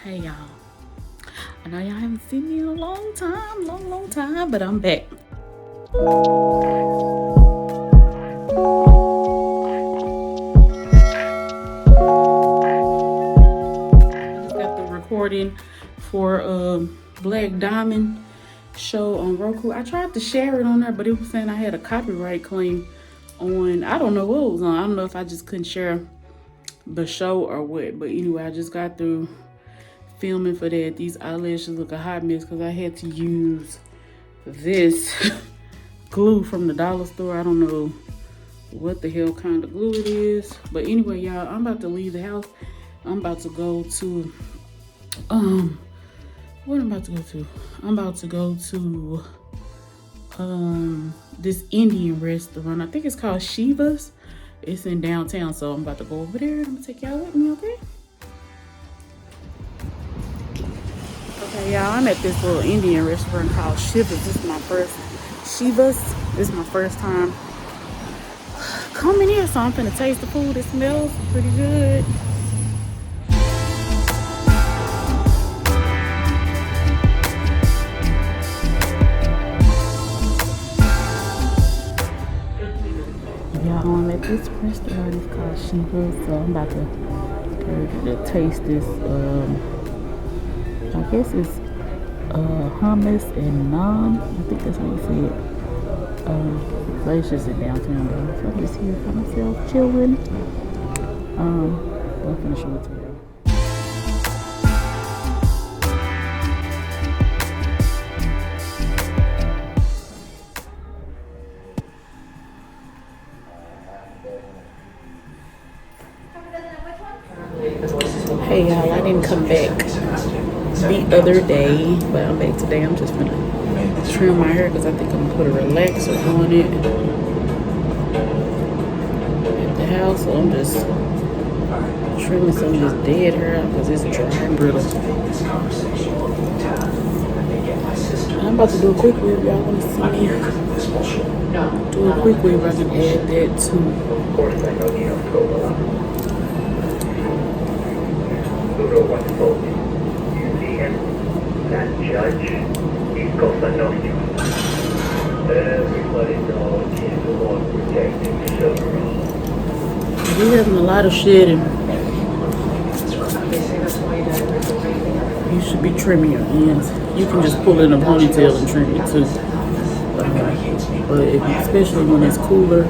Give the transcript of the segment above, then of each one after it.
Hey y'all, I know y'all haven't seen me in a long time, but I'm back. I just got the recording for Black Diamond show on Roku. I tried to share it on there, but it was saying I had a copyright claim on, I don't know what it was on. I don't know if I just couldn't share the show or what, but anyway, I just got through filming for that. These eyelashes look a hot mess because I had to use this glue from the dollar store. I don't know what the hell kind of glue it is, but anyway, y'all, I'm about to leave the house. I'm about to go to what I'm about to go to. I'm about to go to this Indian restaurant. I think it's called Shivas. It's in downtown, so I'm about to go over there. I'm gonna take y'all with me, okay? Okay, y'all, I'm at this little Indian restaurant called Shivas. This is my first time coming here, so I'm finna taste the food. It smells pretty good. Y'all, I'm at this restaurant. It's called Shivas, so I'm about to taste this. I guess it's hummus and naan. I think that's what he said. But it's just in downtown, though. So I'm just here by myself, chilling. I'm finna show it to you. Hey y'all, I didn't come back the other day, but I'm back today. I'm just gonna trim my hair because I think I'm gonna put a relaxer on it at the house. So I'm just trimming some of this dead hair because it's dry and brittle. I'm about to do a quick weave. Y'all want to see me do a quick weave? I can add that too. Wonderful museum, that judge, he's Cosa Nostra. Everybody knows he's the one protecting silver. We're having a lot of shedding. You should be trimming your ends. You can just pull in a ponytail and trim it too. But especially when it's cooler, I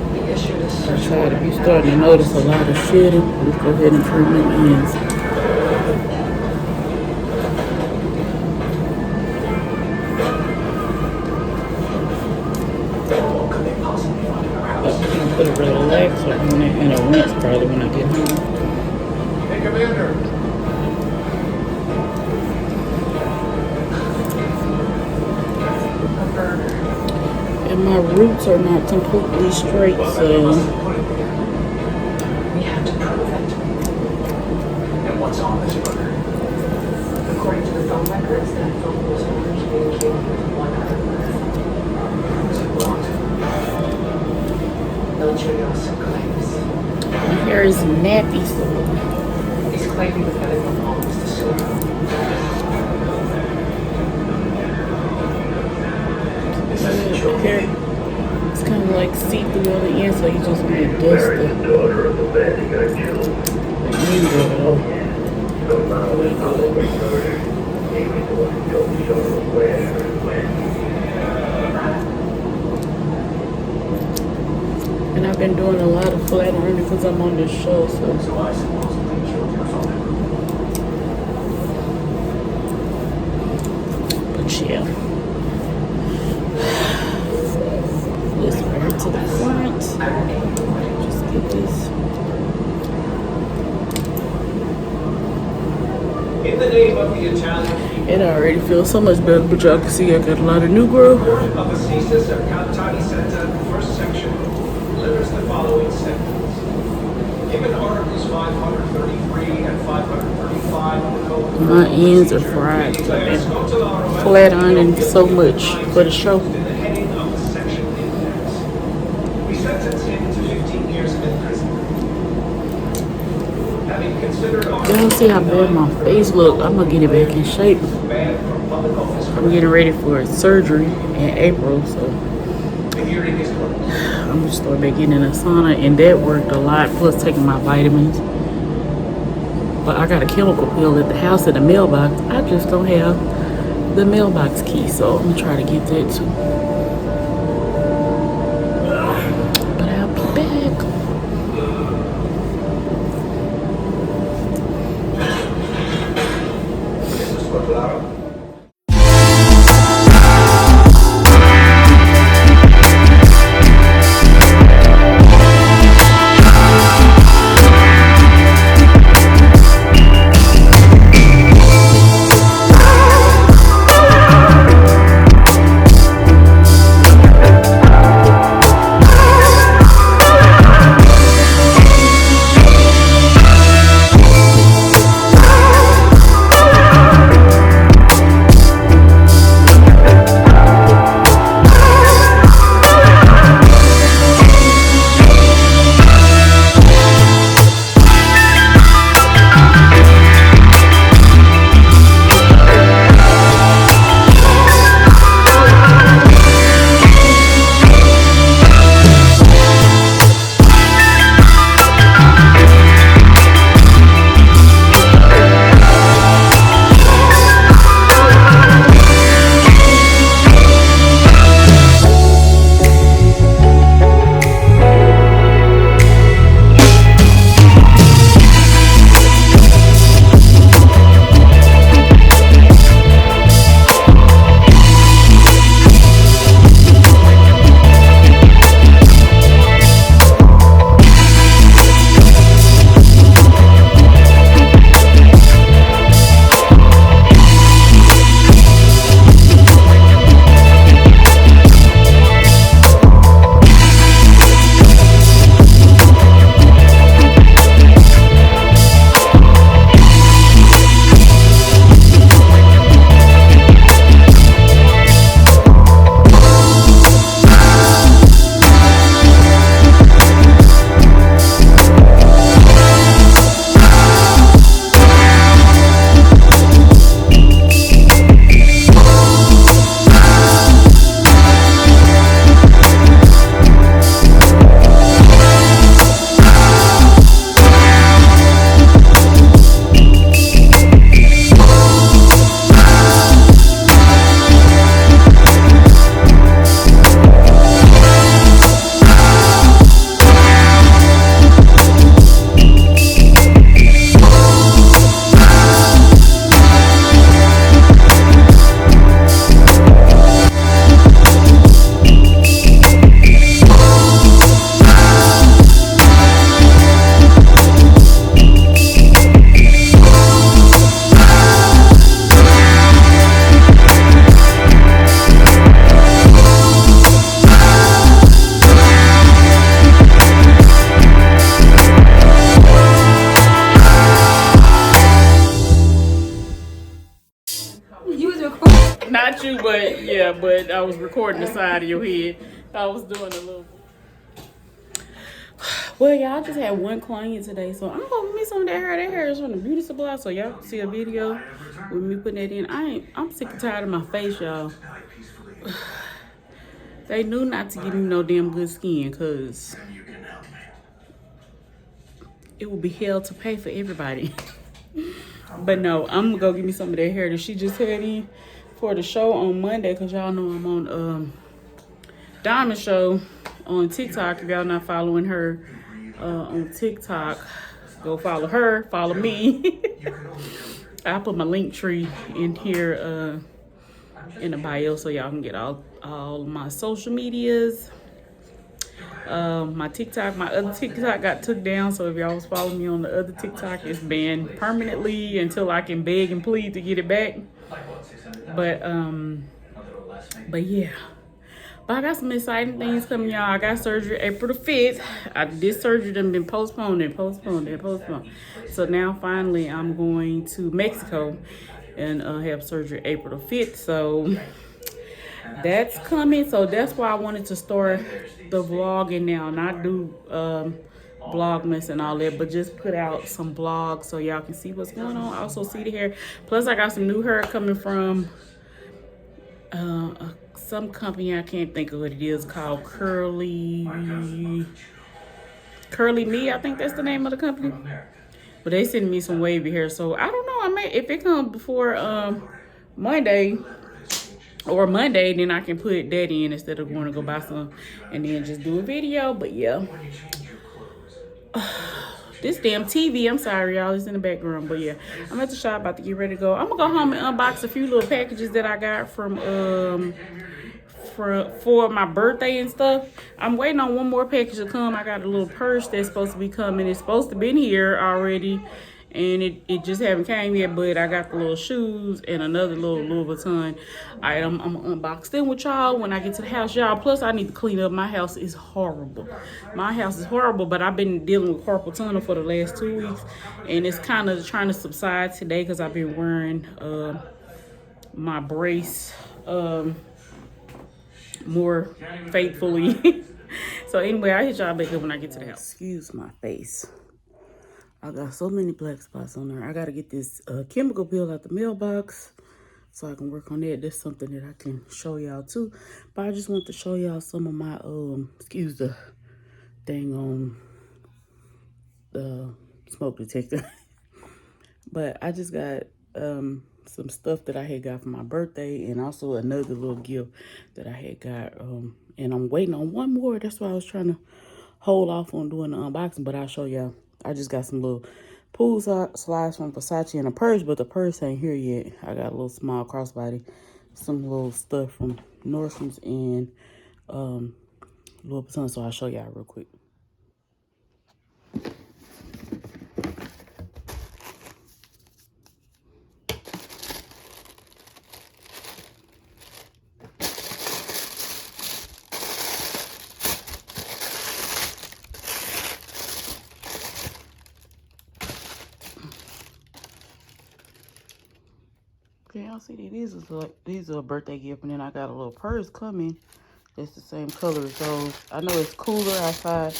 try to be starting to notice a lot of shedding. Just go ahead and trim your ends. Put a relaxer on it and a rinse probably when I get home. Hey, Commander. And my roots are not completely straight, so We have to prove it. And what's on this burger? According to the phone records, that phone was originally killed with 100 bullets. Is it blocked? El Chirios claims. my hair is nappy, so He's claiming that it belongs to Silver. Is that the the hair it's kind of like see-through on the end, so you just want to dust the daughter of the man who got killed. end of it off. So now it's not only murder. He was the one who told Silver where and when. And I've been doing a lot of flat ironing because I'm on this show, so So I supposedly killed your father. but yeah. This right to the front. Just get this. In the name of the Italian It already feels so much better, but y'all can see I got a lot of new growth. people of the thesis of Cantani Senta, first section, delivers the following sentence. Given Articles 533 and 535 of the Code of My ends are fried. So I've been flat ironing so much for the show. in the heading of the section index. We sentence him to 15 years of imprisonment. Having considered our Y'all see how bad my face look. I'm gonna get it back in shape. I'm getting ready for surgery in April, so I'm gonna start back getting in a sauna, and that worked a lot. Plus taking my vitamins. But I got a chemical pill at the house in the mailbox. I just don't have the mailbox key, so I'm gonna try to get that too. But I'll be back. Not you, but yeah, but I was recording the side of your head. I was doing a little. Well, y'all, I just had one client today, so I'm gonna give me some of that hair. That hair is from the beauty supply, so y'all can see a video with me putting that in. I'm sick and tired of my face, y'all. They knew not to give me no damn good skin, cause it would be hell to pay for everybody. But no, I'm gonna go give me some of that hair that she just had in for the show on Monday, cause y'all know I'm on Diamond Show on TikTok. If y'all not following her on TikTok, go follow her, follow me. I'll put my link tree in here in the bio so y'all can get all my social medias. My TikTok, my other TikTok got took down, so if y'all was following me on the other TikTok, it's banned permanently until I can beg and plead to get it back. But yeah. But I got some exciting things coming, y'all. I got surgery April the 5th. This surgery done been postponed. So now finally I'm going to Mexico and have surgery April the 5th. So that's coming. So that's why I wanted to start the vlogging now, not do Vlogmas and all that, but just put out some vlogs so y'all can see what's going on. Also see the hair. Plus I got some new hair coming from some company, I can't think of what it is, called Curly Me, I think that's the name of the company. But they sent me some wavy hair, so I don't know. I may, if it comes before Monday or Monday, then I can put that in instead of going to go buy some and then just do a video. But yeah, this damn TV, I'm sorry y'all, it's in the background. But yeah, I'm at the shop about to get ready to go. I'm gonna go home and unbox a few little packages that I got from for my birthday and stuff. I'm waiting on one more package to come. I got a little purse that's supposed to be coming. It's supposed to been here already, and it just haven't came yet. But I got the little shoes and another little Louis Vuitton item. I'm gonna unbox them with y'all when I get to the house, y'all. Plus I need to clean up. My house is horrible. My house is horrible, but I've been dealing with carpal tunnel for the last 2 weeks, and it's kind of trying to subside today because I've been wearing my brace more faithfully. So anyway, I'll hit y'all back up when I get to the house. Excuse my face. I got so many black spots on there. I gotta get this chemical peel out the mailbox so I can work on that. That's something that I can show y'all too. But I just want to show y'all some of my excuse the thing on the smoke detector. But I just got some stuff that I had got for my birthday, and also another little gift that I had got. And I'm waiting on one more. That's why I was trying to hold off on doing the unboxing, but I'll show y'all. I just got some little pool slides from Versace and a purse, but the purse ain't here yet. I got a little small crossbody, some little stuff from Nordstrom's and Louis Vuitton, so I'll show y'all real quick. Okay, y'all see these are a birthday gift, and then I got a little purse coming. It's the same color as those. I know it's cooler outside,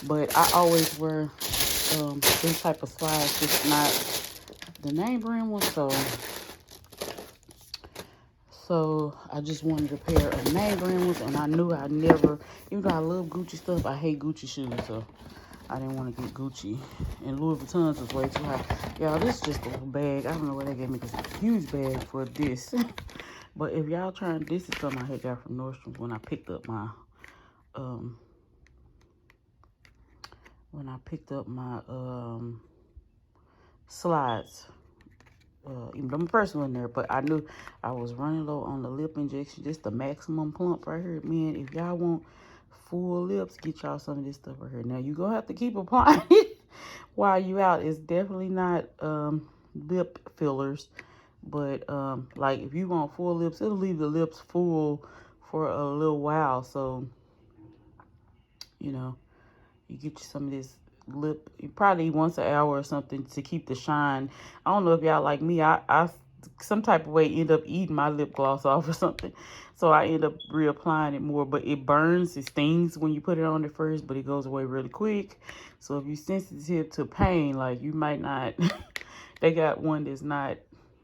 but I always wear this type of slides. It's not the name brand one, so I just wanted a pair of name brand ones, and I knew I never, even though I love Gucci stuff, I hate Gucci shoes, so I didn't want to get Gucci. And Louis Vuitton's was way too high. Y'all, this is just a little bag. I don't know where they gave me this huge bag for this. But if y'all trying, this is something I had got from Nordstrom when I picked up my slides. Even though my purse was in there, but I knew I was running low on the lip injection. Just the maximum plump right here. Man, if y'all want full lips, get y'all some of this stuff right here. Now you gonna have to keep applying it while you out. It's definitely not lip fillers, but like if you want full lips, it'll leave the lips full for a little while. So you know, you get you some of this lip probably once an hour or something to keep the shine. I don't know if y'all like me. I some type of way end up eating my lip gloss off or something, so I end up reapplying it more. But it burns, it stings when you put it on at first, but it goes away really quick. So if you're sensitive to pain, like you might not they got one that's not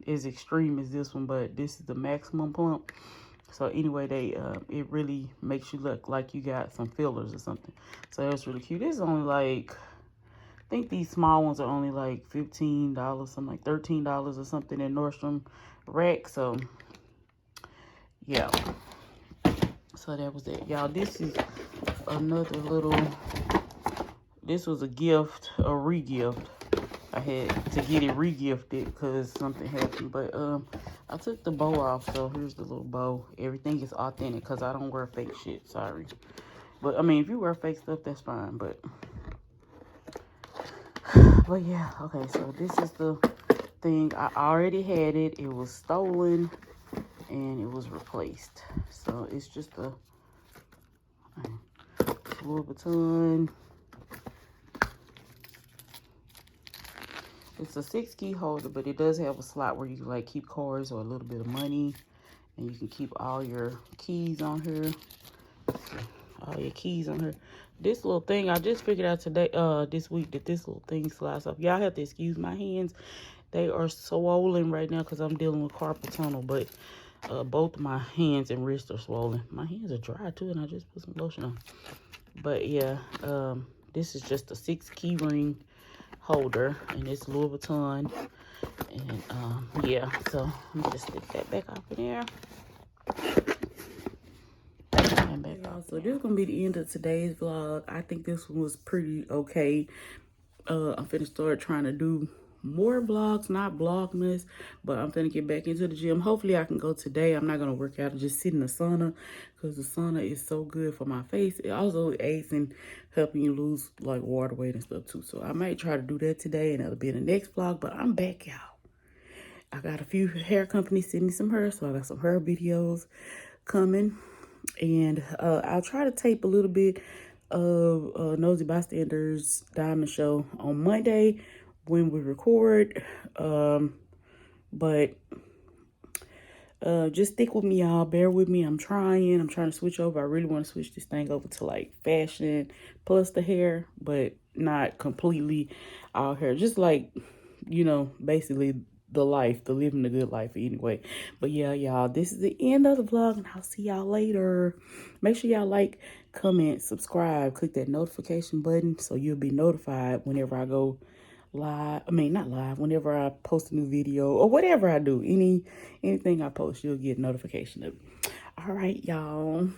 as extreme as this one, but this is the maximum plump. So anyway, they it really makes you look like you got some fillers or something. So it's really cute. This is only like, I think these small ones are only like $15, something like $13 or something in Nordstrom Rack. So yeah, so that was it, y'all. This is another little, this was a gift, a re-gift. I had to get it re-gifted because something happened. But I took the bow off, so here's the little bow. Everything is authentic because I don't wear fake shit, sorry. But I mean, if you wear fake stuff, that's fine. But yeah, okay, so this is the thing. I already had it. It was stolen and it was replaced. So it's just a Louis Vuitton. It's a 6-key holder, but it does have a slot where you can like keep cards or a little bit of money, and you can keep all your keys on here. All your keys on here. this little thing, I just figured out today, this week, that this little thing slides off. Y'all have to excuse my hands. They are swollen right now because I'm dealing with carpal tunnel, but both my hands and wrists are swollen. My hands are dry too, and I just put some lotion on. But yeah, this is just a 6 key ring holder, and it's Louis Vuitton. And yeah, so I'm gonna just stick that back up in there. And back up. So this is gonna be the end of today's vlog. I think this one was pretty okay. I'm finna start trying to do more vlogs, not vlogmas, but I'm finna get back into the gym. Hopefully I can go today. I'm not gonna work out and just sit in the sauna, because the sauna is so good for my face. It also aids in helping you lose like water weight and stuff too. So I might try to do that today, and that'll be in the next vlog. But I'm back, y'all. I got a few hair companies sending me some hair, so I got some hair videos coming. And I'll try to tape a little bit of Nosy Bystanders Diamond Show on Monday when we record. But just stick with me, y'all. Bear with me. I'm trying to switch over. I really want to switch this thing over to like fashion plus the hair, but not completely all hair. Just like, you know, basically the living the good life anyway. But yeah, y'all, this is the end of the vlog, and I'll see y'all later. Make sure y'all like, comment, subscribe, click that notification button so you'll be notified whenever I go live. I mean, not live, whenever I post a new video or whatever I do. Anything I post, you'll get notification of it. All right, y'all.